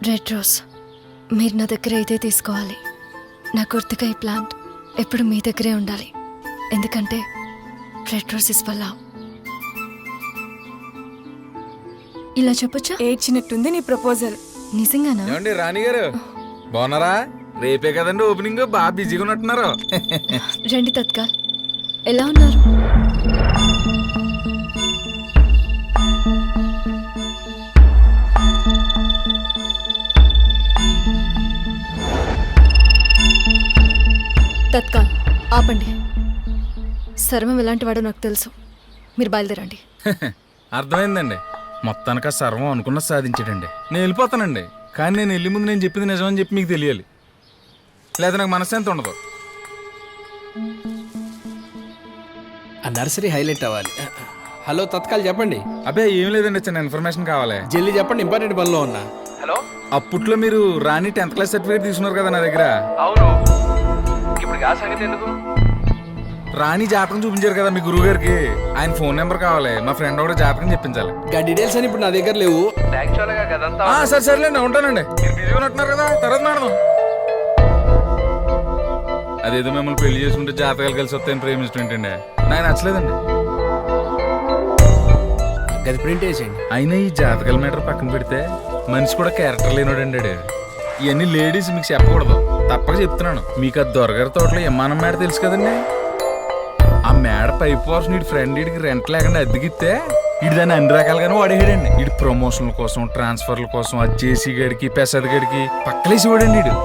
Red rose, మీరు నా దగ్గర అయితే తీసుకోవాలి. నా గుర్తుగా ఈ ప్లాంట్ ఎప్పుడు మీ దగ్గరే ఉండాలి. ఎందుకంటే red rose is for love. ఇలా చెప్పొచ్చా? ఏడ్చినట్టుంది నీ ప్రపోజల్. నిజంగానా? ఏమండి రాణి గారు బాగున్నారా? రేపే కదండి ఓపెనింగ్, బాగా బిజీగా ఉన్నట్టున్నారు. రండి తత్కాల్, ఎలా ఉన్నారు? తత్కాల్ ఆపండి. సర్వం ఎలాంటి వాడో నాకు తెలుసు. మీరు బయలుదేరండి. అర్థమైందండి. మొత్తానికి ఆ సర్వం అనుకున్న సాధించాడండి. నేను వెళ్ళిపోతానండి, కానీ నేను వెళ్ళి ముందు నేను చెప్పింది నిజమని చెప్పి మీకు తెలియాలి, లేదా నాకు మనశ్శాంతి ఉండదు. ఆ నర్సరీ హైలైట్ అవ్వాలి. హలో తత్కాల్ చెప్పండి. అబ్బే ఏం లేదండి, చిన్న ఇన్ఫర్మేషన్ కావాలి. జల్దీ చెప్పండి, ఇంపార్టెంట్ పనిలో ఉన్నా. హలో, అప్పట్లో మీరు రాణి 10th క్లాస్ సర్టిఫికేట్ తీసుకున్నారు కదా నా దగ్గర. అవును. ఇప్పుడు ఆ సంగతి ఎందుకు? రాణి జాతకం చూపించారు కదా మీ గురువు గారికి, ఆయన ఫోన్ నెంబర్ కావాలి. మా ఫ్రెండ్ కూడా జాతకం చెప్పించాలి. గా డీటెయిల్స్ అని ఇప్పుడు నా దగ్గర లేవు. యాక్చువల్గా కదంతా సరే సరేలేండి, ఉంటానండి. మీరు బిజీగా ఉంటున్నారు కదా, తర్వాత మాడదాం. అదేదో మిమ్మల్ని పెళ్లి చేసుకుంటే జాతకాలు కలిసి వస్తాయని ప్రేమించడం ఏంటండి, నాకు నచ్చలేదండి. గది ప్రింట్ వేసేయండి. అయినా ఈ జాతకాల మీటర్ పక్కన పెడితే మనిషి కూడా క్యారెక్టర్ లేనోడండి. ఇవన్నీ లేడీస్ మీకు చెప్పకూడదు, తప్పక చెప్తున్నాను. మీకు ఆ దొరగారి తోటలో విమానం మేడ తెలుసు కదండి, ఆ మేడ పైప్ పోర్షన్ ఇటు ఫ్రెండ్ ఇడికి రెంట్ లేకుండా అద్దెకిస్తే ఇటు దాన్ని అన్ని రకాలుగానే వాడేసాడండి. ఇటు ప్రమోషన్ల కోసం, ట్రాన్స్ఫర్ల కోసం, అది జేసీ గడికి, పెసద్ గడికి పక్కలేసి వాడండి. ఇటు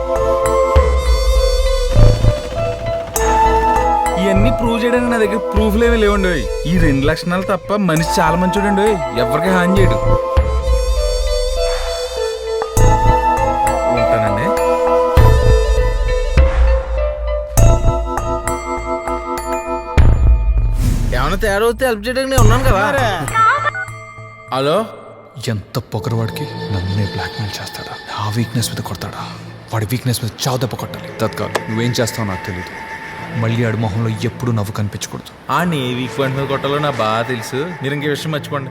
ఇవన్నీ ప్రూవ్ చేయడానికి నా దగ్గర ప్రూఫ్లు ఏమీ లేవండి. ఈ 2 లక్షణాలు తప్ప మనిషి చాలా మంచోడండి, ఎవరికి హాని చేయడు. ఉంటానండి. ఏమైనా తేడా వస్తే హెల్ప్ చేయడానికి నేను ఉన్నాను కదా. హలో, ఎంత పొగరవాడికి నన్నే బ్లాక్మెయిల్ చేస్తాడా? నా వీక్నెస్ మీద కొడతాడా? వాడి వీక్నెస్ మీద చావు దెబ్బ కొట్టాలి. తత్కాల్ నువ్వేం చేస్తావో నాకు తెలియదు. మళ్ళీ ఆడి మొహంలో ఎప్పుడు నవ్వు కనిపించకూడదు. ఆ నేవీ పాయింట్ మీద కొట్టాలో నాకు బాగా తెలుసు. మీరు ఇంకే విషయం మర్చిపోండి.